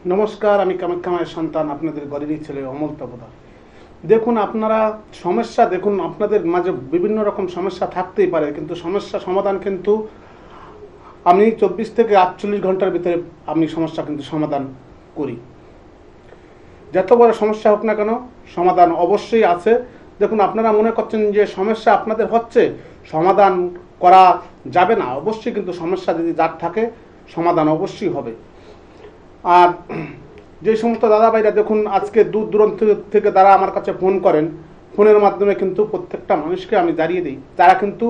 নমস্কার, আমি কামাখ্যা মায়ের সন্তান, আপনাদের ঘরেরই ছেলে অমল তপদার। দেখুন, আপনারা সমস্যা দেখুন, আপনাদের মাঝে বিভিন্ন রকম সমস্যা থাকতেই পারে, কিন্তু সমস্যা সমাধান কিন্তু আমি 24 থেকে 48 ঘন্টার ভিতরে আমি সমস্যা কিন্তু সমাধান করি। যত বড় সমস্যা হোক না কেন, সমাধান অবশ্যই আছে। দেখুন, আপনারা মনে করছেন যে সমস্যা আপনাদের হচ্ছে, সমাধান করা যাবে না। অবশ্যই কিন্তু সমস্যা যদি যার থাকে, সমাধান অবশ্যই হবে। আর যে সমস্ত দাদাভাইরা দেখুন আজকে দূর দূরান্ত থেকে তারা আমার কাছে ফোন করেন, ফোনের মাধ্যমে কিন্তু প্রত্যেকটা মানুষকে আমি জানিয়ে দিই, তারা কিন্তু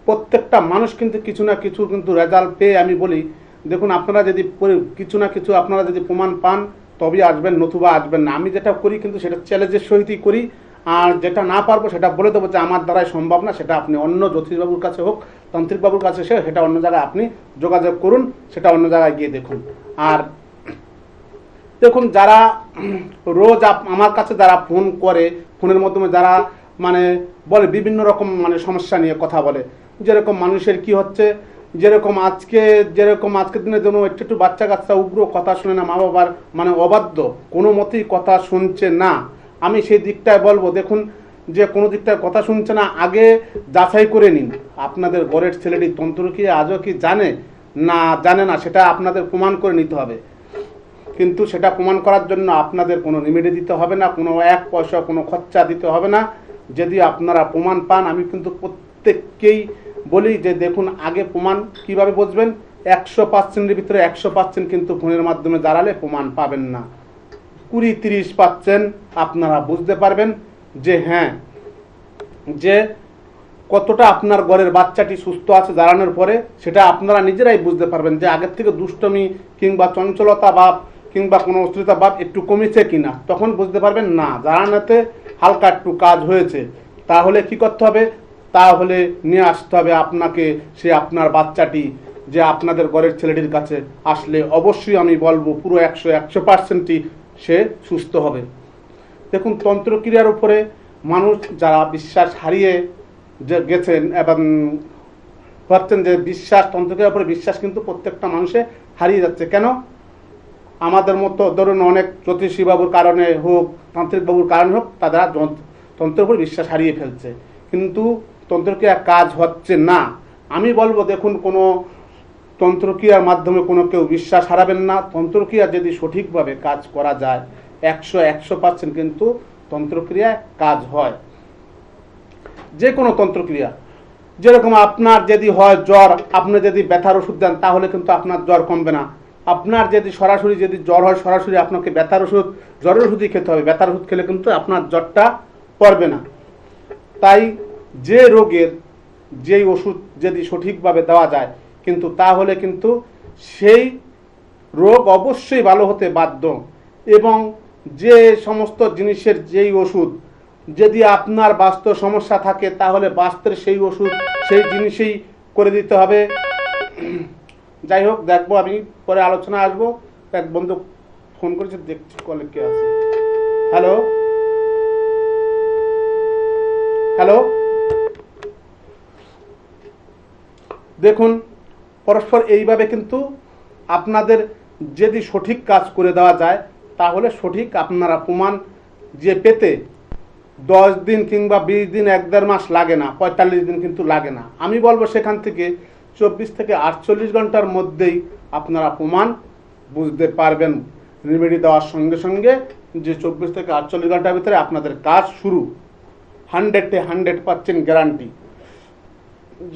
প্রত্যেকটা মানুষ কিন্তু কিছু না কিছু কিন্তু রেজাল্ট পেয়ে আমি বলি, দেখুন আপনারা যদি কিছু না কিছু আপনারা যদি প্রমাণ পান তবে আসবেন, নতুবা আসবেন না। আমি যেটা করি কিন্তু সেটা চ্যালেঞ্জের সহিতই করি। আর যেটা না পারবো সেটা বলে দেবো যে আমার দ্বারাই সম্ভব না, সেটা আপনি অন্য জ্যোতিষবাবুর কাছে হোক, তান্ত্রিকবাবুর কাছে সে সেটা অন্য জায়গায় আপনি যোগাযোগ করুন, সেটা অন্য জায়গায় গিয়ে দেখুন। আর দেখুন, যারা রোজ আমার কাছে যারা ফোন করে, ফোনের মাধ্যমে যারা মানে বলে বিভিন্ন রকম মানে সমস্যা নিয়ে কথা বলে, যেরকম মানুষের কি হচ্ছে, যেরকম আজকের দিনের জন্য একটু একটু বাচ্চা কাচ্চা উগ্র কথা শুনে না, মা বাবার মানে অবাধ্য, কোনো মতেই কথা শুনছে না। আমি সেই দিকটায় বলবো, দেখুন যে কোনো দিকটায় কথা শুনছে না, আগে যাচাই করে নিন আপনাদের ঘরের ছেলেটি তন্ত্র কি আজও কি জানে না জানে না, সেটা আপনাদের প্রমাণ করে নিতে হবে। কিন্তু সেটা প্রমাণ করার জন্য আপনাদের কোনো রেমেডি দিতে হবে না, কোনো এক পয়সা কোনো খরচা দিতে হবে না। যদি আপনারা প্রমাণ পান, আমি কিন্তু প্রত্যেককেই বলি যে দেখুন, আগে প্রমাণ কিভাবে বুঝবেন, 100%-এর ভিতরে 100% কিন্তু ফোনের মাধ্যমে দাঁড়ালে প্রমাণ পাবেন না। 20-30% আপনারা বুঝতে পারবেন যে হ্যাঁ, যে কতটা আপনার ঘরের বাচ্চাটি সুস্থ আছে দাঁড়ানোর পরে, সেটা আপনারা নিজেরাই বুঝতে পারবেন যে আগের থেকে দুষ্টমি কিংবা চঞ্চলতা ভাব কিংবা কোনো অস্থিরতা ভাব একটু কমেছে কিনা, তখন বুঝতে পারবেন না দাঁড়ানোতে হালকা একটু কাজ হয়েছে। তাহলে কি করতে হবে, তাহলে নিয়ে আসতে হবে আপনাকে সে আপনার বাচ্চাটি, যে আপনাদের ঘরের ছেলেটির কাছে আসলে অবশ্যই আমি বলবো পুরো 100% সে সুস্থ হবে। দেখুন, তন্ত্রক্রিয়ার উপরে মানুষ যারা বিশ্বাস হারিয়ে যে গেছেন এবং ভাবছেন যে বিশ্বাস, তন্ত্রক্রিয়ার উপরে বিশ্বাস কিন্তু প্রত্যেকটা মানুষে হারিয়ে যাচ্ছে। কেন? আমাদের মতো ধরুন অনেক জ্যোতিষী বাবুর কারণে হোক, তান্ত্রিক বাবুর কারণে হোক, তারা তন্ত্রের উপর বিশ্বাস হারিয়ে ফেলছে, কিন্তু তন্ত্রক্রিয়া কাজ হচ্ছে না। আমি বলবো, দেখুন কোনো তন্ত্রক্রিয়ার মাধ্যমে কোনো কেউ বিশ্বাস হারাবেন না। তন্ত্রক্রিয়া যদি সঠিকভাবে কাজ করা যায়, 100% কিন্তু তন্ত্রক্রিয়ায় কাজ হয়। যে কোনো তন্ত্রক্রিয়া, যেরকম আপনার যদি হয় জ্বর, আপনি যদি ব্যথার ওষুধ দেন তাহলে কিন্তু আপনার জ্বর কমবে না। আপনার যদি সরাসরি যদি জ্বর হয়, সরাসরি আপনাকে ব্যথার ওষুধ, জ্বরের ওষুধই খেতে হবে। ব্যথার ওষুধ খেলে কিন্তু আপনার জ্বরটা পড়বে না। তাই যে রোগের যেই ওষুধ যদি সঠিকভাবে দেওয়া যায়, কিন্তু তাহলে কিন্তু সেই রোগ অবশ্যই ভালো হতে বাধ্য। এবং যে সমস্ত জিনিসের যেই ওষুধ, যদি আপনার বাস্তব সমস্যা থাকে তাহলে বাস্তবের সেই ওষুধ সেই জিনিসেই করে দিতে হবে। যাই হোক, দেখবো আমি পরে আলোচনা আসবো। এক বন্ধু ফোন করেছে, দেখছি কলে কে আছে। হ্যালো হ্যালো দেখুন, পরস্পর এইভাবে কিন্তু আপনাদের যদি সঠিক কাজ করে দেওয়া যায়, তাহলে সঠিক আপনারা প্রমাণ যে পেতে 10 দিন কিংবা 20 দিন, 1-1.5 মাস লাগে না, 45 দিন কিন্তু লাগে না। আমি বলবো সেখান থেকে 24 থেকে 48 ঘন্টার মধ্যেই আপনারা প্রমাণ বুঝতে পারবেন। রেমেডি দেওয়ার সঙ্গে সঙ্গে যে 24 থেকে 48 ঘন্টার ভিতরে আপনাদের কাজ শুরু, 100% গ্যারান্টি।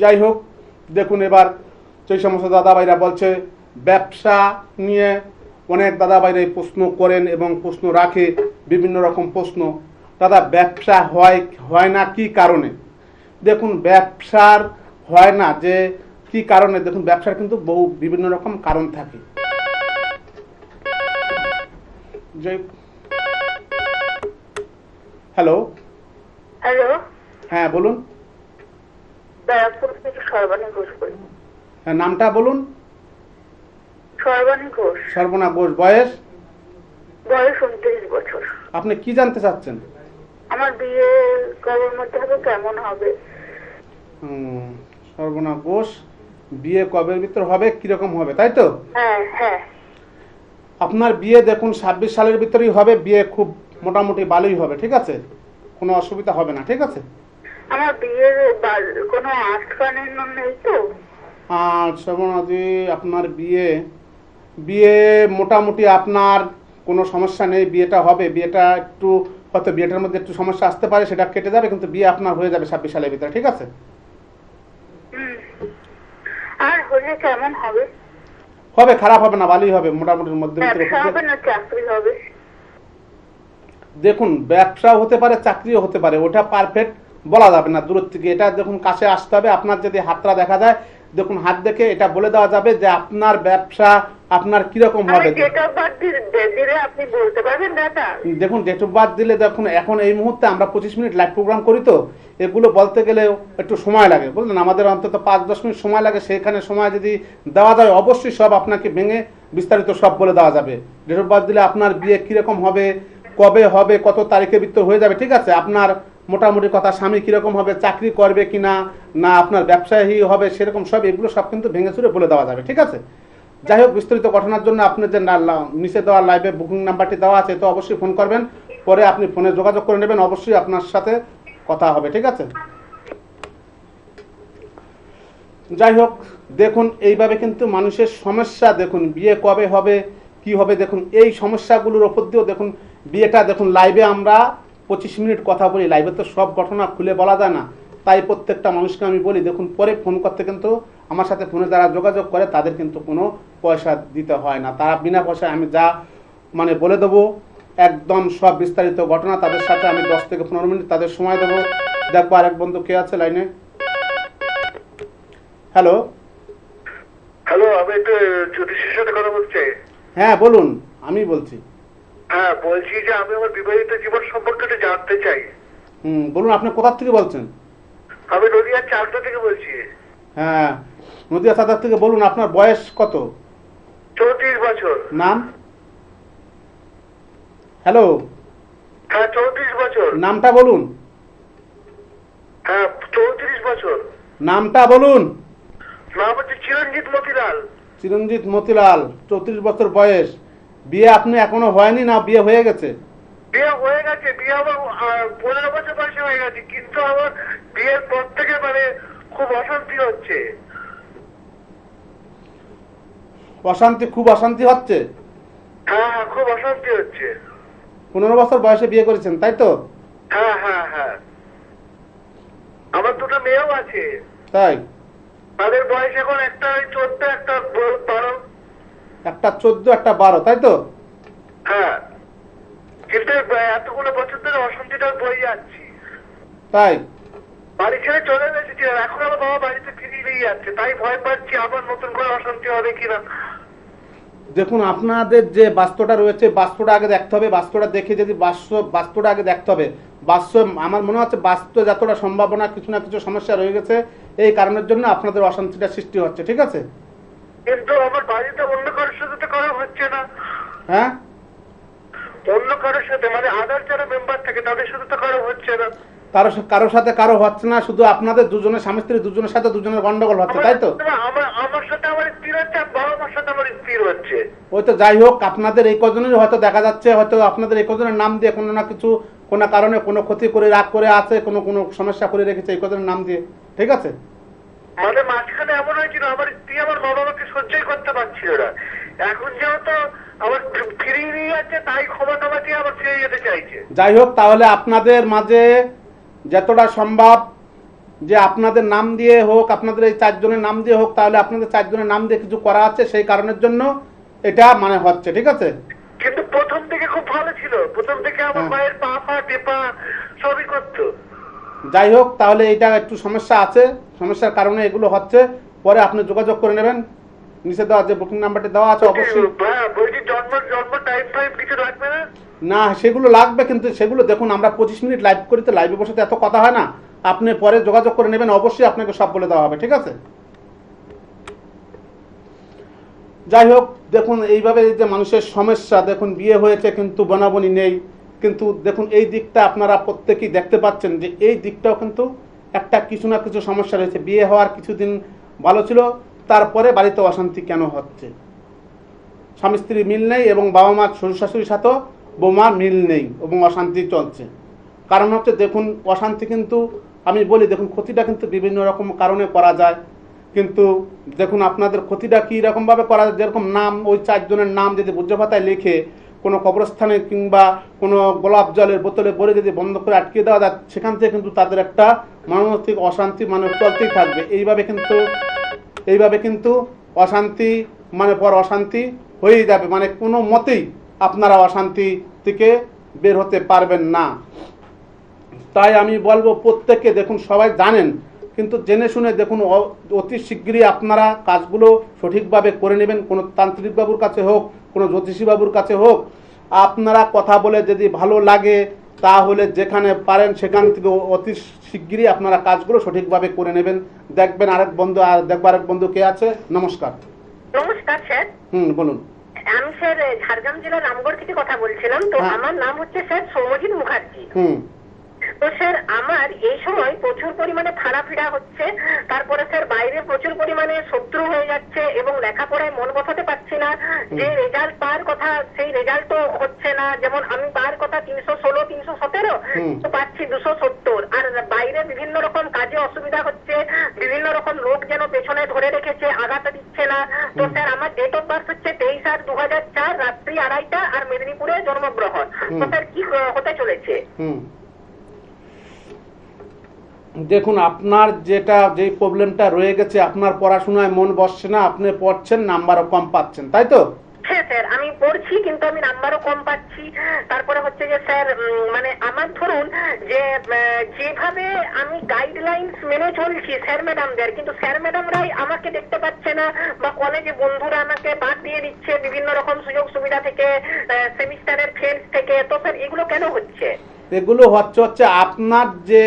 যাই হোক, দেখুন এবার সেই সমস্ত দাদাভাইরা বলছে ব্যবসা নিয়ে, অনেক দাদাভাইরা প্রশ্ন করেন এবং প্রশ্ন রাখে বিভিন্ন রকম প্রশ্ন। দাদা, ব্যবসা হয় না কি কারণে? দেখুন, ব্যবসার হয় না যে কি কারণে, দেখুন ব্যবসার কিন্তু বহু বিভিন্ন রকম কারণ থাকে। যে হ্যালো হ্যালো, হ্যাঁ বলুন। ব্যারাকপুর থেকে সর্বাণী ঘোষ বলি। হ্যাঁ, নামটা বলুন। সর্বাণী ঘোষ। সর্বনা ঘোষ। বয়স? বয়স 29 বছর। আপনি কি জানতে চাচ্ছেন? আমার বিয়ে কবের মধ্যে হবে, কেমন হবে? সর্বনা ঘোষ, বিয়ে কবের ভিতর হবে, কিরকম হবে, তাই তো? হ্যাঁ হ্যাঁ। আপনার বিয়ে দেখুন 26 সালের ভিতরেই হবে, বিয়ে খুব মোটামুটি ভালোই হবে, ঠিক আছে, কোনো অসুবিধা হবে না, ঠিক আছে। আমার বিয়ের কোনো আটকানের নেই তো? আর শ্রবণাদি আপনার বিয়ে বিয়ে মোটামুটি আপনার কোনো সমস্যা নেই, বিয়েটা হবে, বিয়েটা একটু হয়তো বিয়েটার মধ্যে একটু সমস্যা আসতে পারে, সেটা কেটে যাবে, কিন্তু বিয়ে আপনার হয়ে যাবে 26 সালের ভিতরে, ঠিক আছে। হুম। আর হলে কেমন হবে? হবে, খারাপ হবে না, ভালোই হবে, মোটামুটির মধ্যে ভিতরে। ব্যবসা হবে না চাকরি হবে? দেখুন ব্যবসাও হতে পারে, চাকরিও হতে পারে, ওটা পারফেক্ট বলা যাবে না দূর থেকে। এটা দেখুন কাছে আসতে হবে, আপনার যদি হাতটা দেখা যায়, দেখুন হাত দেখে এটা বলে দেওয়া যাবে যে আপনার ব্যবসা আপনার কিরকম হবে। ডেট অফ বার্থ দিলে আপনি বলতে পারবেন দাদা? দেখুন ডেট অফ বার্থ দিলে দেখুন এখন এই মুহূর্তে আমরা 25 মিনিট লাইভ প্রোগ্রাম করি, তো এগুলো বলতে গেলে একটু সময় লাগে, বুঝলেন, আমাদের অন্তত 5-10 মিনিট সময় লাগে। সেখানে সময় যদি দেওয়া যায় অবশ্যই সব আপনাকে ভেঙে বিস্তারিত সব বলে দেওয়া যাবে। ডেট অফ বার্থ দিলে আপনার বিয়ে কিরকম হবে, কবে হবে, কত তারিখের ভিতর হয়ে যাবে, ঠিক আছে, আপনার মোটামুটি কথা স্বামী কিরকম হবে, চাকরি করবে কিনা, না আপনার ব্যবসায়ী হবে, সেরকম সব এগুলো সব কিন্তু ভেঙে চুরে বলে দেওয়া যাবে, ঠিক আছে। যাই হোক, বিস্তারিত ঘটনার জন্য আপনার যে নিচে দেওয়া লাইভে বুকিং নাম্বারটি দেওয়া আছে, তো অবশ্যই ফোন করবেন, পরে আপনি ফোনে যোগাযোগ করে নেবেন, অবশ্যই আপনার সাথে কথা হবে, ঠিক আছে। যাই হোক, দেখুন এইভাবে কিন্তু মানুষের সমস্যা, দেখুন বিয়ে কবে হবে, কি হবে, দেখুন এই সমস্যাগুলোর ওপর দিয়েও দেখুন বিয়েটা, দেখুন লাইভে আমরা 25 মিনিট কথা বলি, লাইভে তো সব ঘটনা খুলে বলা যায় না, তাই প্রত্যেকটা মানুষকে আমি বলি, দেখুন পরে ফোন করতে কিন্তু আমার সাথে ফোনে যারা যোগাযোগ করে তাদের কিন্তু কোনো পয়সা দিতে হয় না, তারা বিনা পয়সায় আমি যা মানে বলে দেবো একদম সব বিস্তারিত ঘটনা, তাদের সাথে আমি 10 থেকে 15 মিনিট তাদের সময় দেবো। দেখবো আরেক বন্ধু কে আছে লাইনে। হ্যালো। হ্যালো, আমি একটু জ্যোতিষের সাথে কথা বলছি। হ্যাঁ বলুন, আমি বলছি। হ্যাঁ, বলছি যে আমি আমার বিবাহিত জীবন সম্পর্কে একটু জানতে চাই। বলুন, আপনি কোথা থেকে বলছেন? আমি নদিয়ার চাকদা থেকে বলছি। হ্যাঁ, নদিয়া সাদার থেকে বলুন, আপনার বয়স কত? 34 বছর। নাম? হ্যালো। হ্যাঁ, 34 বছর। নামটা বলুন। হ্যাঁ, 34 বছর। নামটা বলুন। নাম হচ্ছে চিরঞ্জিত মতিলাল। চিরঞ্জিত মতিলাল, 34 বছর বয়স। বিয়ে আপনি এখনো হয়নি না বিয়ে হয়ে গেছে? বিয়ে হয়ে গেছে, বিয়ে আমার 15 বছর বয়সে হয়ে গেছে, কিন্তু আমার বিয়ের পর থেকে মানে খুব অশান্তি হচ্ছে। অশান্তি, খুব অশান্তি হচ্ছে? হ্যাঁ হ্যাঁ, খুব অশান্তি হচ্ছে। 15 বছর বয়সে বিয়ে করেছেন, তাই তো? হ্যাঁ হ্যাঁ হ্যাঁ, আমার দুটো মেয়েও আছে। তাই? তাদের বয়স এখন একটা 14, একটা 12। একটা 14, একটা 12, তাই তো? হ্যাঁ, কিন্তু এতগুলো বছর ধরে অশান্তিটা বয়ে যাচ্ছি। তাই? বাড়ি ছেড়ে চলে এসেছিলাম, এখন আমার বাবা বাড়িতে ফিরিয়ে নিয়ে যাচ্ছে, তাই ভয় পাচ্ছি আবার নতুন করে অশান্তি হবে কিনা। দেখুন আপনাদের যে বাস্তুটা রয়েছে, বাস্তুটা আগে দেখতে হবে, বাস্তুটা দেখে যদি বাস্তুটা আগে দেখতে হবে। বাস্তু আমার মনে হচ্ছে বাস্তু যতটা সম্ভাবনা কিছু না কিছু সমস্যা রয়ে গেছে, এই কারণের জন্য আপনাদের অশান্তিটা সৃষ্টি হচ্ছে, ঠিক আছে। কিন্তু আমার বাড়িতে অন্য কারোর সাথে তো করা হচ্ছে না। হ্যাঁ, অন্য কারোর সাথে মানে আদার যারা মেম্বার থাকে তাদের সাথে তো করা হচ্ছে না। কারোর সাথে কারো হচ্ছে না, শুধু আপনাদের দুজনের স্বামী স্ত্রী দুজনের সাথে দুজনের গন্ডগোল হচ্ছে, তাই তো? আমার সাথে আমার স্ত্রীর হচ্ছে, বাবা মার সাথে আমার স্ত্রীর হচ্ছে। ওই তো, যাই হোক, আপনাদের এই কজনের হয়তো দেখা যাচ্ছে, হয়তো আপনাদের এই কজনের নাম দিয়ে কোনো না কিছু কোনো কারণে কোনো ক্ষতি করে রাগ করে আছে, কোনো কোনো সমস্যা করে রেখেছে এই কজনের নাম দিয়ে, ঠিক আছে। আমাদের মাঝখানে এমন হয়েছিল, আমার স্ত্রী আমার মা বাবাকে সহ্যই করতে পারছিল না, এখন যেহেতু আমার ফিরিয়ে নিয়ে যাচ্ছে তাই ক্ষমা টমা দিয়ে আবার ফিরে যেতে চাইছে। যাই হোক, তাহলে আপনাদের মাঝে যতটা সম্ভব যে আপনাদের নাম দিয়ে হোক, আপনাদের এই 4 জনের নাম দিয়ে হোক, তাহলে আপনাদের 4 জনের নাম দিয়ে কিছু করা আছে, সেই কারণের জন্য এটা মানে হচ্ছে, ঠিক আছে। কিন্তু প্রথম থেকে খুব ভালো ছিল, প্রথম থেকে আমার মায়ের পা ফা টেপা সবই করতো। যাই হোক, তাহলে এটা একটু সমস্যা আছে, সমস্যার কারণে এগুলো হচ্ছে, পরে আপনি যোগাযোগ করে নেবেন, নিচে দেওয়া যে বুকিং নাম্বারটি দেওয়া আছে অবশ্যই। হ্যাঁ, বলছি জন্ম টাইম ফাইম কিছু লাগবে না? না, সেগুলো লাগবে, কিন্তু সেগুলো দেখুন আমরা 25 মিনিট লাইভ করি, তো লাইভে বসে তো এত কথা হয় না, আপনি পরে যোগাযোগ করে নেবেন, অবশ্যই আপনাকে সব বলে দেওয়া হবে, ঠিক আছে। যাই হোক, দেখুন এইভাবে যে মানুষের সমস্যা, দেখুন বিয়ে হয়েছে কিন্তু বনাবনি নেই, কিন্তু দেখুন এই দিকটা আপনারা প্রত্যেকেই দেখতে পাচ্ছেন যে এই দিকটাও কিন্তু একটা কিছু না কিছু সমস্যা রয়েছে। বিয়ে হওয়ার কিছুদিন ভালো ছিল, তারপরে বাড়িতে অশান্তি কেন হচ্ছে, স্বামী স্ত্রী মিল নেই এবং বাবা মা শ্বশুর শাশুড়ির সাথেও বৌমার মিল নেই এবং অশান্তি চলছে। কারণ হচ্ছে দেখুন অশান্তি কিন্তু আমি বলি দেখুন ক্ষতিটা কিন্তু বিভিন্ন রকম কারণে করা যায়, কিন্তু দেখুন আপনাদের ক্ষতিটা কী রকমভাবে করা যায়, যেরকম নাম ওই 4 জনের নাম যদি ভোজ্য পাতায় লিখে কোনো কবরস্থানে কিংবা কোনো গোলাপ জলের বোতলে ভরে যদি বন্ধ করে আটকে দেওয়া যায়, সেখান থেকে কিন্তু তাদের একটা মানসিক অশান্তি মানে চলতেই থাকবে। এইভাবে কিন্তু অশান্তি মানে পর অশান্তি হয়েই যাবে, মানে কোনো মতেই আপনারা অশান্তি থেকে বের হতে পারবেন না। তাই আমি বলবো প্রত্যেককে দেখুন সবাই জানেন, কিন্তু জেনে শুনে দেখুন অতি শীঘ্রই আপনারা কাজগুলো সঠিকভাবে করে নেবেন। কোনো তান্ত্রিক বাবুর কাছে হোক, কোনো জ্যোতিষী বাবুর কাছে হোক, আপনারা কথা বলে যদি ভালো লাগে তাহলে যেখানে পারেন সেখান থেকে অতি শীঘ্রই আপনারা কাজগুলো সঠিকভাবে করে নেবেন। দেখবেন আরেক বন্ধু কে আছে। নমস্কার। নমস্কার স্যার। বলুন। আমি স্যার ঝাড়গ্রাম জেলার রামগড় থেকে কথা বলছিলাম। তো আমার নাম হচ্ছে স্যার সৌমজিৎ মুখার্জি। তো স্যার আমার এই সময় প্রচুর পরিমাণে ফাড়াফিড়া হচ্ছে, তারপরে স্যার বাইরে প্রচুর পরিমাণে শত্রু হয়ে যাচ্ছে এবং লেখাপড়ায় মন বসাতে পারছি না। যে রেজাল্ট পাওয়ার কথা সেই রেজাল্টও হচ্ছে না। যেমন আমি পাওয়ার কথা 316, 317 তো পাচ্ছি 270। আর বাইরে বিভিন্ন রকম কাজে অসুবিধা হচ্ছে, বিভিন্ন রকম লোক যেন পেছনে ধরে রেখেছে, আঘাত দিচ্ছে না। তো স্যার আমার ডেট অফ বার্থ হচ্ছে 23/8/2004, রাত্রি 2:30 আর মেদিনীপুরে জন্মগ্রহণ। তো স্যার কি হতে চলেছে? দেখুন আপনার যেই প্রবলেমটা রয়ে গেছে, আপনার পড়াশোনায় মন বসছে না, আপনি পড়ছেন নাম্বারও কম পাচ্ছেন, তাই তো? হ্যাঁ স্যার, আমি পড়ছি কিন্তু আমি নাম্বারও কম পাচ্ছি। তারপরে হচ্ছে যে স্যার মানে আমার ধরুন যে যেভাবে আমি গাইডলাইন্স মেনে চলছি স্যার ম্যাডামদের, কিন্তু স্যার ম্যাডামরাই আমাকে দেখতে পাচ্ছে না, বা কলেজে বন্ধুরা আমাকে বাদ দিয়ে দিচ্ছে বিভিন্ন রকম সুযোগ সুবিধা থেকে, সেমিস্টারের ফ্রেন্ডস থেকে। তো স্যার এগুলো কেন হচ্ছে? এগুলো হচ্ছে আপনার যে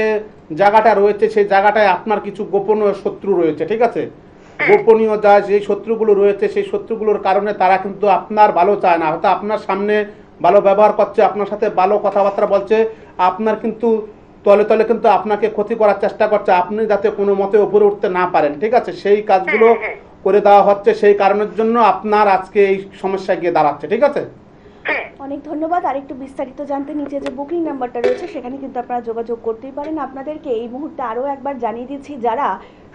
জায়গাটা রয়েছে সেই জায়গাটায় আপনার কিছু গোপনীয় শত্রু রয়েছে, ঠিক আছে? গোপনীয় যেই শত্রুগুলো রয়েছে সেই শত্রুগুলোর কারণে তারা কিন্তু আপনার ভালো চায় না। হয়তো আপনার সামনে ভালো ব্যবহার করছে, আপনার সাথে ভালো কথাবার্তা বলছে, আপনার কিন্তু তলে তলে কিন্তু আপনাকে ক্ষতি করার চেষ্টা করছে, আপনি যাতে কোনো মতে উপরে উঠতে না পারেন, ঠিক আছে? সেই কাজগুলো করে দেওয়া হচ্ছে, সেই কারণের জন্য আপনার আজকে এই সমস্যায় গিয়ে দাঁড়াচ্ছে, ঠিক আছে? অনেক ধন্যবাদ। আর একটু বিস্তারিত জানতে নিচে যে বুকিং নাম্বারটা রয়েছে সেখানে কিন্তু আপনারা যোগাযোগ করতেই পারেন। আপনাদেরকে এই মুহূর্তে আরও একবার জানিয়ে দিচ্ছি, যারা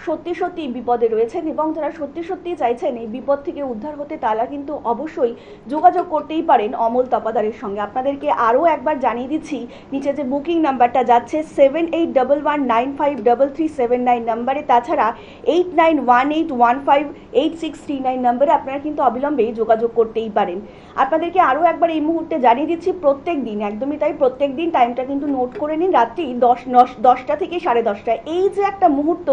সত্যি সত্যি বিপদে রয়েছেন এবং যারা সত্যি সত্যি চাইছেন এই বিপদ থেকে উদ্ধার হতে, তারা কিন্তু অবশ্যই যোগাযোগ করতেই পারেন অমল তপাদারের সঙ্গে। আপনাদেরকে আরও একবার জানিয়ে দিচ্ছি, নিচে যে বুকিং নাম্বারটা যাচ্ছে 7811953379 নাম্বারে, তাছাড়া 8918158639 নাম্বারে আপনারা কিন্তু অবিলম্বে যোগাযোগ করতেই পারেন। আপনাদেরকে আরও একবার এই মুহূর্তে জানিয়ে দিচ্ছি, প্রত্যেক দিন, একদমই তাই, প্রত্যেক দিন টাইমটা কিন্তু নোট করে নিন, রাত্রি 10টা থেকে 10:30। এই যে একটা মুহূর্ত,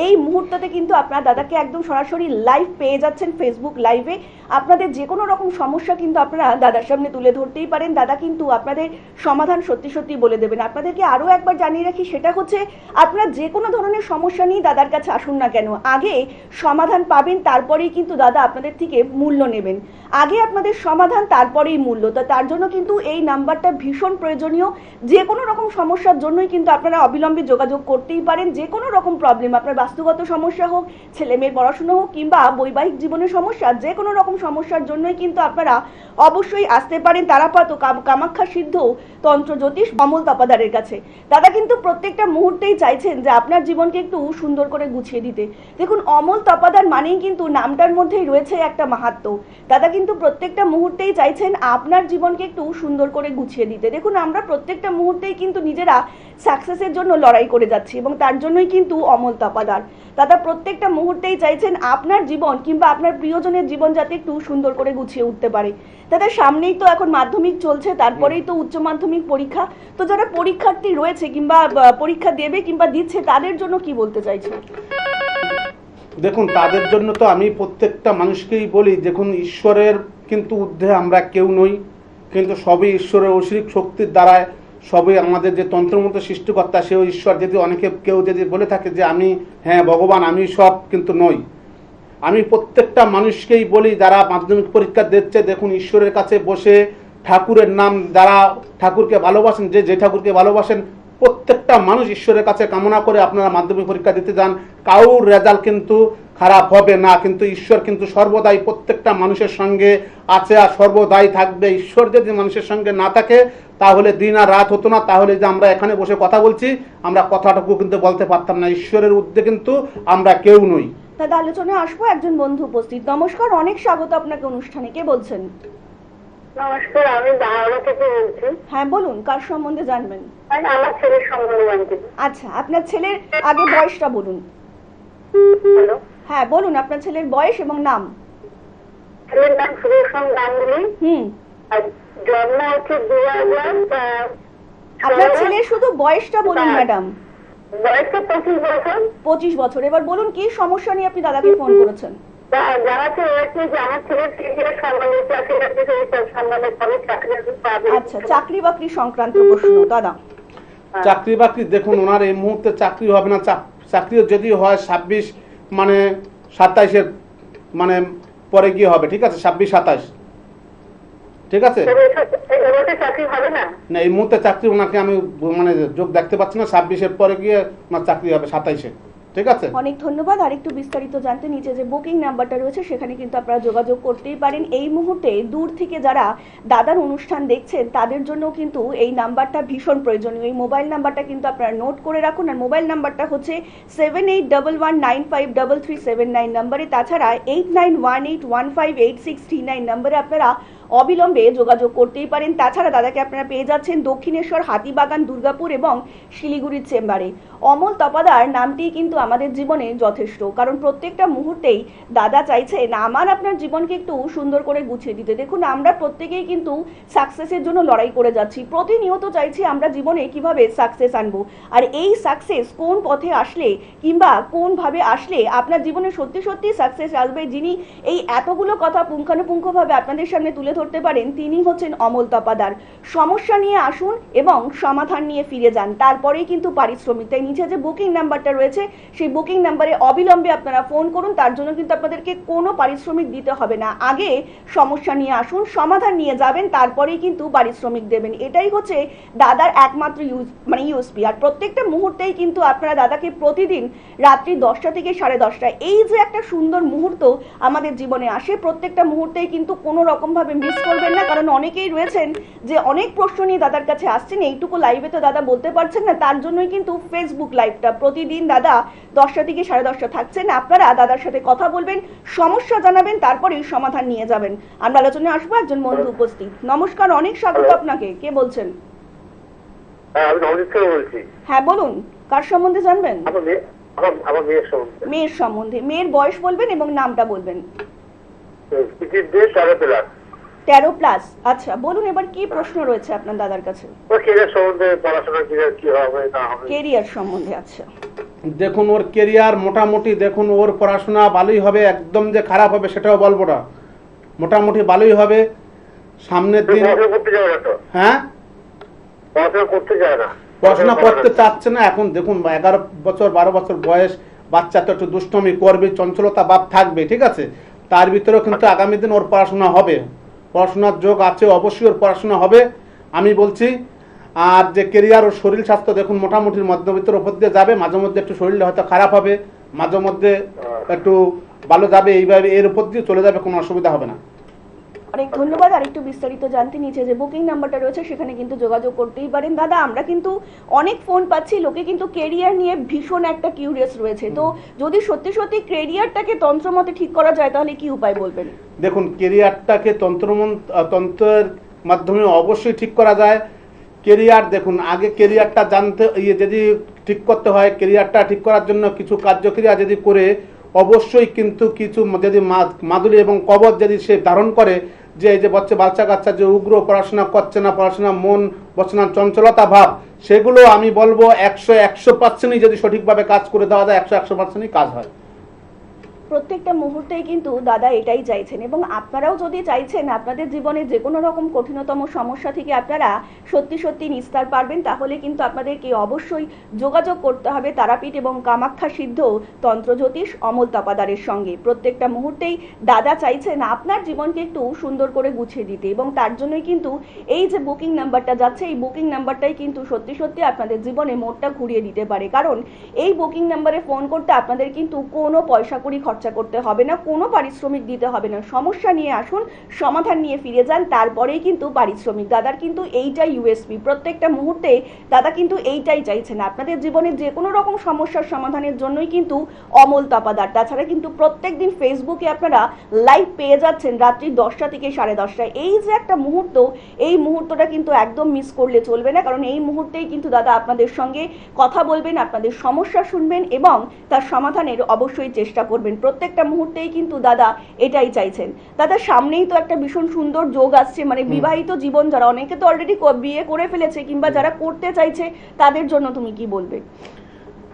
এই মুহূর্ততে কিন্তু আপনারা দাদাকে একদম সরাসরি লাইভ পেয়ে যাচ্ছেন ফেসবুক লাইভে। আপনাদের যে কোনো রকম সমস্যা কিন্তু আপনারা দাদার সামনে তুলে ধরতেই পারেন, দাদা কিন্তু আপনাদের সমাধান সত্যি সত্যি বলে দেবেন। আপনাদেরকে আরও একবার জানিয়ে রাখি, সেটা হচ্ছে আপনারা যে কোনো ধরনের সমস্যা নিয়ে দাদার কাছে আসুন না কেন, আগে সমাধান পাবেন, তারপরেই কিন্তু দাদা আপনাদের থেকে মূল্য নেবেন। আগে আপনাদের সমাধান, তারপরেই মূল্য। তো তার জন্য কিন্তু এই নাম্বারটা ভীষণ প্রয়োজনীয়। যে কোনো রকম সমস্যার জন্যই কিন্তু আপনারা অবিলম্বে যোগাযোগ করতেই পারেন। যে কোনো রকম প্রবলেম, আপনার বাস্তুগত সমস্যা হোক, ছেলে মেয়ের পড়াশোনা হোক, কিংবা বৈবাহিক জীবনের সমস্যা, যে কোনো রকম সমস্যার জন্যই কিন্তু আপনারা অবশ্যই আসতে পারেন তারাপীঠ কামাখ্যা সিদ্ধ তন্ত্র জ্যোতিষ অমল তপাদারের কাছে। দাদা কিন্তু প্রত্যেকটা মুহূর্তেই চাইছেন যে আপনার জীবনকে একটু সুন্দর করে গুছিয়ে দিতে। দেখুন, অমল তপাদার মানেই কিন্তু নামটার মধ্যেই রয়েছে একটা মাহাত্ম্য। দাদা কিন্তু প্রত্যেকটা মুহূর্তেই চাইছেন আপনার জীবনকে একটু সুন্দর করে গুছিয়ে দিতে। দেখুন, আমরা প্রত্যেকটা মুহূর্তেই কিন্তু নিজেরা সাকসেসের জন্য লড়াই করে যাচ্ছি এবং তার জন্যই কিন্তু অমল তপাদার। দাদা প্রত্যেকটা মুহূর্তেই চাইছেন আপনার জীবন কিংবা আপনার প্রিয়জনের জীবন যাতে একটু সুন্দর করে গুছিয়ে উঠতে পারে। দাদা সামনেই তো এখন মাধ্যমিক চলছে, তারপরেই তো উচ্চ মাধ্যমিক পরীক্ষা। তো যারা পরীক্ষার্থী রয়েছে কিংবা পরীক্ষা দেবে কিংবা দিচ্ছে, তাদের জন্য কি বলতে চাইছেন? দেখুন, তাদের জন্য তো আমি প্রত্যেকটা মানুষকেই বলি, দেখুন ঈশ্বরের কিন্তু ঊর্ধ্বে আমরা কেউ নই, কিন্তু সবই ঈশ্বরের অসীম শক্তির দ্বারায়, সবই আমাদের যে তন্ত্রমন্ত্র সৃষ্টিকর্তা সেও ঈশ্বর। যদি কেউ যদি বলে থাকে যে আমি হ্যাঁ ভগবান, আমি সব, কিন্তু নই। আমি প্রত্যেকটা মানুষকেই বলি যারা মাধ্যমিক পরীক্ষা দিচ্ছে, দেখুন ঈশ্বরের কাছে বসে ঠাকুরের নাম, যারা ঠাকুরকে ভালোবাসেন, যে ঠাকুরকে ভালোবাসেন, প্রত্যেকটা মানুষ ঈশ্বরের কাছে কামনা করে আপনারা মাধ্যমিক পরীক্ষা দিতে যান। কারোর রেজাল্ট কিন্তু খারাপ হবে না, কিন্তু ঈশ্বর কিন্তু সর্বদাই প্রত্যেকটা মানুষের সঙ্গে আছে আর সর্বদাই থাকবে। ঈশ্বর যদি মানুষের সঙ্গে না থাকে তাহলে দিন আর রাত হতো না, তাহলে যে আমরা এখানে বসে কথা বলছি আমরা কথাটুকু কিন্তু বলতে পারতাম না। ঈশ্বরের ঊর্ধ্বে কিন্তু আমরা কেউ নই। দাদা আলোচনায় আসবো, একজন বন্ধু উপস্থিত। নমস্কার, অনেক স্বাগত আপনাকে অনুষ্ঠানে। কে বলছেন? নমস্কার, আমি বাংলা থেকে বলছি। হ্যাঁ বলুন, কার সম্বন্ধে জানবেন? আমার ছেলের সম্বন্ধে জানতে। আচ্ছা, আপনার ছেলের আগে বয়সটা বলুন। হ্যালো, হ্যাঁ বলুন, আপনার ছেলের বয়স এবং নাম। ছেলের নাম সুদর্শন গাঙ্গুলি, আর জন্ম হচ্ছে 2000। আপনার ছেলের শুধু বয়সটা বলুন ম্যাডাম। বয়সটা 25 বছর। 25 বছর। এবার বলুন কি সমস্যা নিয়ে আপনি দাদাকে ফোন করেছেন? জানাতে হয়েছে যে আমার ছেলের কেরিয়ার সম্বন্ধে, চাকরি বাকরি সম্বন্ধে, কবে চাকরি পাবে। আচ্ছা, চাকরি বাকরি সংক্রান্ত প্রশ্ন দাদা। চাকরি বাকরি দেখুন, ওনার এই মুহূর্তে চাকরি হবে না। চাকরি যদি হয় 26 মানে 27-এর মানে পরে গিয়ে হবে, ঠিক আছে? 26-27, ঠিক আছে? এবছর চাকরি হবে না। না, এই মুহূর্তে চাকরি ওনাকে আমি মানে যোগ দেখতে পাচ্ছি না। 26-এর পরে গিয়ে ওনার চাকরি হবে 27-এ, ঠিক আছে? অনেক ধন্যবাদ। আর একটু বিস্তারিত জানতে নিচে যে বুকিং নাম্বারটা রয়েছে সেখানে কিন্তু আপনারা যোগাযোগ করতেই পারেন। এই মুহূর্তে দূর থেকে যারা দাদার অনুষ্ঠান দেখছেন তাদের জন্য কিন্তু এই নাম্বারটা ভীষণ প্রয়োজনীয়। এই মোবাইল নাম্বারটা কিন্তু আপনারা নোট করে রাখুন। আর মোবাইল নাম্বারটা হচ্ছে 7811953379 নাম্বারে। তাছাড়া 8918158639 নাম্বারে আপনারা অবিলম্বে যোগাযোগ করতেই পারেন। তাছাড়া দাদাকে আপনারা পেয়ে যাচ্ছেন দক্ষিণেশ্বর, হাতিবাগান, দুর্গাপুর এবং শিলিগুড়ির চেম্বারে। অমল তপাদার নামটি কিন্তু আমাদের জীবনে যথেষ্ট, কারণ প্রত্যেকটা মুহূর্তেই দাদা চাইছেন আমার আপনার জীবনকে একটু সুন্দর করে গুছিয়ে দিতে। দেখুন, আমরা প্রত্যেকেই কিন্তু সাকসেসের জন্য লড়াই করে যাচ্ছি, প্রতিনিয়ত চাইছি আমরা জীবনে কিভাবে সাকসেস আনবো। আর এই সাকসেস কোন পথে আসলে কিংবা কোনভাবে আসলে আপনার জীবনে সত্যি সত্যি সাকসেস আসবে, যিনি এই এতগুলো কথা পুঙ্খানুপুঙ্খভাবে আপনাদের সামনে তুলে ধরতে পারেন, তিনি হচ্ছেন অমল তপাদার। সমস্যা নিয়ে আসুন এবং সমাধান নিয়ে ফিরে যান, তারপরেই কিন্তু পারিশ্রমিক। তাই নিচে যে বুকিং নাম্বারটা রয়েছে সেই বুকিং নাম্বারে অবিলম্বে আপনারা ফোন করুন। তার জন্য কিন্তু আপনাদেরকে কোনো পারিশ্রমিক দিতে হবে না। আগে সমস্যা নিয়ে আসুন, সমাধান নিয়ে যাবেন, তারপরেই কিন্তু পারিশ্রমিক দেবেন। এটাই হচ্ছে দাদার একমাত্র ইউএসপি। আর প্রত্যেকটা মুহূর্তেই কিন্তু আপনারা দাদাকে প্রতিদিন রাত্রি 10টা থেকে 10:30, এই যে একটা সুন্দর মুহূর্ত আমাদের জীবনে আসে, প্রত্যেকটা মুহূর্তেই কিন্তু কোনো রকম ভাবে মিস করবেন না। কারণ অনেকেই রয়েছেন যে অনেক প্রশ্ন নিয়ে দাদার কাছে আসছেন, এইটুকু লাইভে তো দাদা বলতে পারছেন না, তার জন্যই কিন্তু ফেসবুক লাইভটা প্রতিদিন দাদা 10টা থেকে 10:30 থাকছেন। আপনারা দাদার সাথে কথা বলবেন, সমস্যা জানাবেন, তারপরেই সমাধান নিয়ে যাবেন। আমরা আলোচনায় আসবো, একজন বন্ধু উপস্থিত। নমস্কার, অনেক স্বাগত আপনাকে। কে বলছেন? আমি নবজিৎ থেকে বলছি। হ্যাঁ বলুন, কার সম্বন্ধে জানবেন? আমার মেয়ের সম্বন্ধে। মেয়ের সম্বন্ধে। মেয়ের বয়স বলবেন এবং নামটা বলবেন। 13+। আচ্ছা বলুন, এবার কি প্রশ্ন রয়েছে আপনার দাদার কাছে? কেরিয়ার সম্বন্ধে, পড়াশোনা কি হবে না হবে। কেরিয়ার সম্বন্ধে। আচ্ছা দেখুন, ওর কেরিয়ার মোটামুটি, দেখুন ওর পড়াশোনা ভালোই হবে, একদম যে খারাপ হবে সেটাও বলবো না, মোটামুটি ভালোই হবে। সামনের দিন হ্যাঁ পড়াশোনা করতে চাচ্ছে না এখন। দেখুন 11 বছর 12 বছর বয়স বাচ্চা, তো একটু দুষ্টমি করবে, চঞ্চলতা ভাব থাকবে, ঠিক আছে? তার ভিতরেও কিন্তু আগামী দিন ওর পড়াশোনা হবে, পড়াশোনার যোগ আছে, অবশ্যই ওর পড়াশোনা হবে আমি বলছি। আর যে কেরিয়ার, ওর শরীর স্বাস্থ্য দেখুন মোটামুটি মধ্যবিত্তের উপর দিয়ে যাবে, মাঝে মধ্যে একটু শরীরটা হয়তো খারাপ হবে, মাঝে মধ্যে একটু ভালো যাবে, এইভাবে এর উপর দিয়ে চলে যাবে, কোনো অসুবিধা হবে না। অনেক ধন্যবাদ। আর একটু বিস্তারিত জানতে নিচে যে বুকিং নাম্বারটা রয়েছে সেখানে কিন্তু যোগাযোগ করতেই পারেন। দাদা, আমরা কিন্তু অনেক ফোন পাচ্ছি, লোকে কিন্তু কেরিয়ার নিয়ে ভীষণ একটা কিউরিয়াস রয়েছে। তো যদি সত্যি সত্যি কেরিয়ারটাকে তন্ত্রমতে ঠিক করা যায় তাহলে কি উপায় বলবেন? দেখুন, কেরিয়ারটাকে তন্ত্রের মাধ্যমে অবশ্যই ঠিক করা যায়। কেরিয়ার দেখুন, আগে কেরিয়ারটা জানতে যদি ঠিক করতে হয়, কেরিয়ারটা ঠিক করার জন্য কিছু কার্যক্রিয়া যদি করে, অবশ্যই কিন্তু কিছু যদি মাদুলি এবং কবচ যদি সে ধারণ করে, যে এই যে বাচ্চা কাচ্চা যে উগ্র পড়াশোনা করছে না, পড়াশোনা মন বসছে না, চঞ্চলতা ভাব, সেগুলো আমি বলবো 100% যদি সঠিকভাবে কাজ করে দেওয়া যায় 100% কাজ হয়। প্রত্যেকটা মুহূর্তেই কিন্তু দাদা এটাই চাইছেন, এবং আপনারাও যদি চাইছেন আপনাদের জীবনে যে কোনো রকম কঠিনতম সমস্যা থেকে আপনারা সত্যি সত্যি নিস্তার পারবেন, তাহলে কিন্তু আপনাদেরকে অবশ্যই যোগাযোগ করতে হবে তারাপীঠ এবং কামাখ্যা সিদ্ধ তন্ত্রজ্যোতিষ অমল তপাদারের সঙ্গে। প্রত্যেকটা মুহূর্তেই দাদা চাইছেন আপনার জীবনকে একটু সুন্দর করে গুছিয়ে দিতে, এবং তার জন্যই কিন্তু এই যে বুকিং নাম্বারটা যাচ্ছে, এই বুকিং নাম্বারটাই কিন্তু সত্যি সত্যি আপনাদের জীবনে মোড়টা ঘুরিয়ে দিতে পারে। কারণ এই বুকিং নাম্বারে ফোন করতে আপনাদের কিন্তু কোনো পয়সা কড়ি খরচা খরচা করতে হবে না, কোনো পারিশ্রমিক দিতে হবে না। সমস্যা নিয়ে আসুন, সমাধান নিয়ে ফিরে যান, তারপরেই কিন্তু পারিশ্রমিক। দাদার কিন্তু এইটাই ইউএসপি, প্রত্যেকটা মুহূর্তে দাদা কিন্তু এইটাই চাইছেন, আপনাদের জীবনের যে কোনো রকম সমস্যার সমাধানের জন্যই কিন্তু অমল তাপাদার। তাছাড়া কিন্তু প্রত্যেক দিন ফেসবুকে আপনারা লাইভ পেয়ে যাচ্ছেন রাত্রি 10টা থেকে 10:30টায়। এই যে একটা মুহূর্ত, এই মুহূর্তটা কিন্তু একদম মিস করলে চলবে না, কারণ এই মুহূর্তেই কিন্তু দাদা আপনাদের সঙ্গে কথা বলবেন, আপনাদের সমস্যা শুনবেন এবং তার সমাধানের অবশ্যই চেষ্টা করবেন। প্রত্যেকটা মুহূর্তেই কিন্তু দাদা এটাই চাইছেন। দাদা সামনেই তো একটা ভীষণ সুন্দর যোগ আসছে, মানে বিবাহিত জীবন, যারা অনেকে তো অলরেডি বিয়ে করে ফেলেছে কিংবা যারা করতে চাইছে তাদের জন্য তুমি কি বলবে?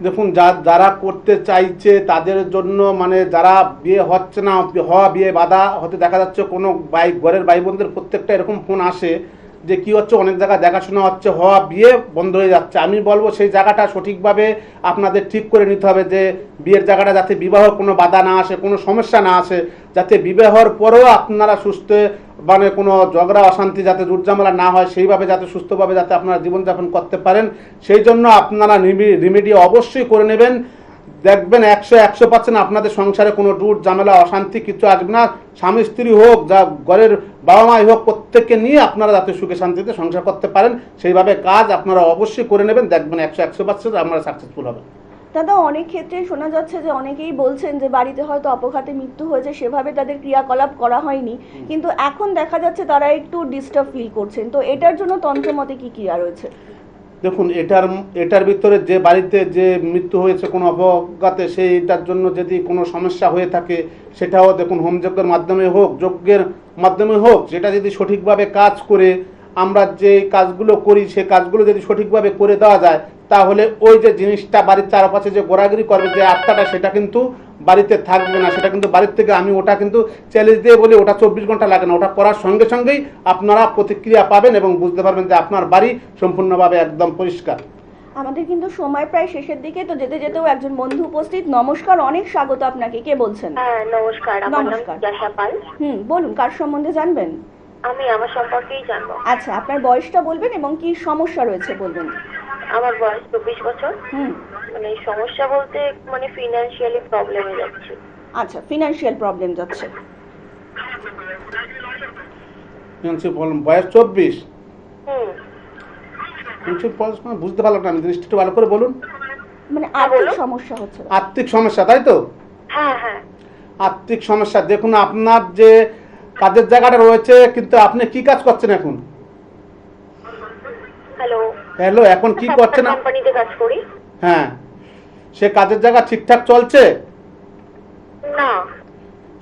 দেখুন, যারা করতে চাইছে তাদের জন্য, মানে যারা বিয়ে হচ্ছে না, হওয়া বিয়ে বাধা হতে দেখা যাচ্ছে, কোনো ঘরের ভাই বোনদের প্রত্যেকটা এরকম ফোন আসে যে কি হচ্ছে, অনেক জায়গায় দেখাশোনা হচ্ছে, হওয়া বিয়ে বন্ধ হয়ে যাচ্ছে। আমি বলবো সেই জায়গাটা সঠিকভাবে আপনাদের ঠিক করে নিতে হবে, যে বিয়ের জায়গাটা যাতে বিবাহ কোনো বাধা না আসে, কোনো সমস্যা না আসে, যাতে বিবাহের পরেও আপনারা সুস্থ, মানে কোনো ঝগড়া অশান্তি যাতে দুর্ঝামেলা না হয়, সেইভাবে যাতে সুস্থভাবে যাতে আপনারা জীবনযাপন করতে পারেন, সেই জন্য আপনারা রিমেডি অবশ্যই করে নেবেন। দেখবেন 100% আপনাদের সংসারে কোনো দূর ঝামেলা অশান্তি কিছু আসবে না। স্বামী স্ত্রী হোক, যা ঘরের বাবা মাই হোক, প্রত্যেককে নিয়ে আপনারা যাতে সুখে শান্তিতে সংসার করতে পারেন, সেইভাবে কাজ আপনারা অবশ্যই করে নেবেন। দেখবেন 100% আপনারা সাকসেসফুল হবেন। দাদা অনেক ক্ষেত্রে শোনা যাচ্ছে যে অনেকেই বলছেন যে বাড়িতে হয়তো অপঘাতে মৃত্যু হয়েছে, সেভাবে তাদের ক্রিয়াকলাপ করা হয়নি, কিন্তু এখন দেখা যাচ্ছে তারা একটু ডিস্টার্ব ফিল করছেন, তো এটার জন্য তন্ত্রমতে কি ক্রিয়া রয়েছে? দেখুন, এটার ভিতরে যে বাড়িতে যে মৃত্যু হয়েছে কোনো অপঘাতে, সেইটার জন্য যদি কোনো সমস্যা হয়ে থাকে, সেটাও দেখুন হোমযজ্ঞের মাধ্যমে হোক, যজ্ঞের মাধ্যমে হোক, যেটা যদি সঠিকভাবে কাজ করে, আমরা যে কাজগুলো করি সেই কাজগুলো যদি সঠিকভাবে করে দেওয়া যায়, তাহলে ওই যে জিনিসটা বাড়ির চারপাশে যে ঘোরাঘুরি করবে, যে আত্মাটা, সেটা কিন্তু বাড়িতে থাকবে না। সেটা কিন্তু বাড়ির থেকে, আমি ওটা কিন্তু চ্যালেঞ্জ দিয়ে বলি, ওটা 24 ঘন্টা লাগে না, ওটা করার সঙ্গে সঙ্গেই আপনারা প্রতিক্রিয়া পাবেন এবং বুঝতে পারবেন যে আপনার বাড়ি সম্পূর্ণভাবে একদম পরিষ্কার। আমাদের কিন্তু সময় প্রায় শেষের দিকে, তো যেতে যেতেও একজন বন্ধু উপস্থিত। নমস্কার, অনেক স্বাগত আপনাকে। কে বলছেন? হ্যাঁ নমস্কার, আমার নাম নমস্কার। জিজ্ঞাসা পাল। বলুন, কার সম্বন্ধে জানবেন? আমি আমার সম্পর্কেই জানবো। আচ্ছা, আপনার বয়সটা বলবেন এবং কি সমস্যা রয়েছে বলবেন। আমার বয়স 24 বছর। হুম মানে সমস্যা বলতে মানে ফিনান্সিয়ালি প্রবলেম হয়ে যাচ্ছে। আচ্ছা, ফিনান্সিয়াল প্রবলেম যাচ্ছে। বয়স 24। হুম। বুঝতে পারলাম না আমি, জিনিসটা একটু ভালো করে বলুন। মানে আর্থিক সমস্যা হচ্ছে? আর্থিক সমস্যা, তাই তো? হ্যাঁ হ্যাঁ। আর্থিক সমস্যা, দেখুন আপনার যে কাজের জায়গাটা রয়েছে, কিন্তু আপনি কি কাজ করছেন এখন? হ্যালো হ্যালো, এখন কি করছেন? কোম্পানিতে কাজ করি। হ্যাঁ, সে কাজের জায়গা ঠিকঠাক চলছে? না।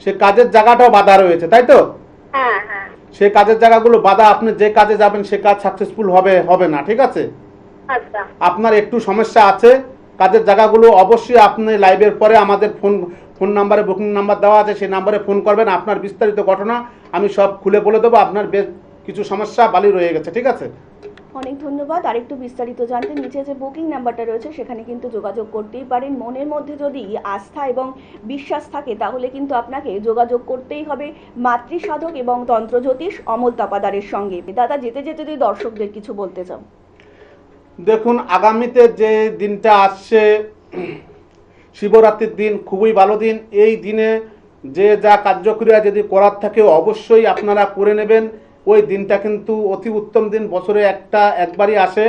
সে কাজের জায়গাটাও বাধা রয়েছে, তাই তো? হ্যাঁ হ্যাঁ। সে কাজের জায়গাগুলো বাধা, আপনি যে কাজে যাবেন সে কাজ সাকসেসফুল হবে না, ঠিক আছে? আচ্ছা। আপনার একটু সমস্যা আছে কাজের জায়গাগুলো, অবশ্যই আপনি লাইভের পরে আমাদের ফোন নাম্বারে বুকিং নাম্বার দেওয়া আছে, সেই নাম্বারে ফোন করবেন। আপনার বিস্তারিত ঘটনা আমি সব খুলে বলে দেবো। আপনার বেশ কিছু সমস্যা বালি রয়ে গেছে, ঠিক আছে? অনেক ধন্যবাদ। আরেকটু বিস্তারিত জানতে নিচে যে বুকিং নাম্বারটা রয়েছে সেখানে কিন্তু যোগাযোগ করতেই পারেন। মনের মধ্যে যদি আস্থা এবং বিশ্বাস থাকে তাহলে কিন্তু আপনাকে যোগাযোগ করতেই হবে মাতৃসাধক এবং তন্ত্রজ্যোতিষ অমল তাপাদারের সঙ্গে। দাদা যেতে যেতে যদি দর্শকদের কিছু বলতে চাও। দেখুন, আগামীতে যে দিনটা আসছে, শিবরাত্রির দিন, খুবই ভালো দিন। এই দিনে যে যা কার্যক্রিয়া যদি করার থাকে অবশ্যই আপনারা করে নেবেন। ওই দিনটা কিন্তু অতি উত্তম দিন, বছরে একবারই আসে,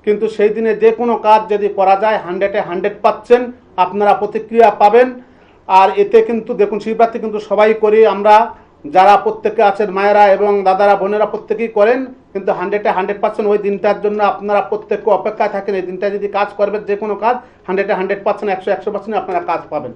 কিন্তু সেই দিনে যে কোনো কাজ যদি করা যায় 100% আপনারা প্রতিক্রিয়া পাবেন। আর এতে কিন্তু দেখুন, শিবরাত্রি কিন্তু সবাই করি আমরা, যারা প্রত্যেকে আছেন মায়েরা এবং দাদারা বোনেরা প্রত্যেকেই করেন, কিন্তু 100% ওই দিনটার জন্য আপনারা প্রত্যেককে অপেক্ষায় থাকেন। এই দিনটা যদি কাজ করবেন, যে কোনো কাজ 100% আপনারা কাজ পাবেন।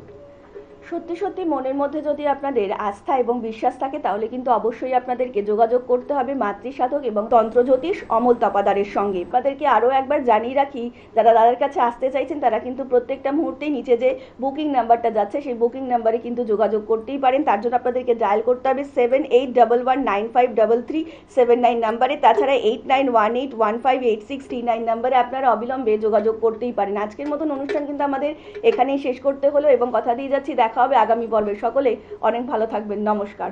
সত্যি সত্যি মনের মধ্যে যদি আপনাদের আস্থা এবং বিশ্বাস থাকে তাহলে কিন্তু অবশ্যই আপনাদেরকে যোগাযোগ করতে হবে মাতৃসাধক এবং তন্ত্রজ্যোতিষ অমল তাপাদারের সঙ্গে। আপনাদেরকে আরও একবার জানিয়ে রাখি, যারা দাদার কাছে আসতে চাইছেন তারা কিন্তু প্রত্যেকটা মুহূর্তেই নিচে যে বুকিং নাম্বারটা যাচ্ছে সেই বুকিং নাম্বারে কিন্তু যোগাযোগ করতেই পারেন। তার জন্য আপনাদেরকে ডায়াল করতে হবে 7811953379 নাম্বারে। তাছাড়া 8918158639 নাম্বারে আপনারা অবিলম্বে যোগাযোগ করতেই পারেন। আজকের মতন অনুষ্ঠান কিন্তু আমাদের এখানেই শেষ করতে হলো এবং কথা দিয়ে যাচ্ছি দেখা হবে আগামী পর্বে। সকলে অনেক ভালো থাকবেন। নমস্কার।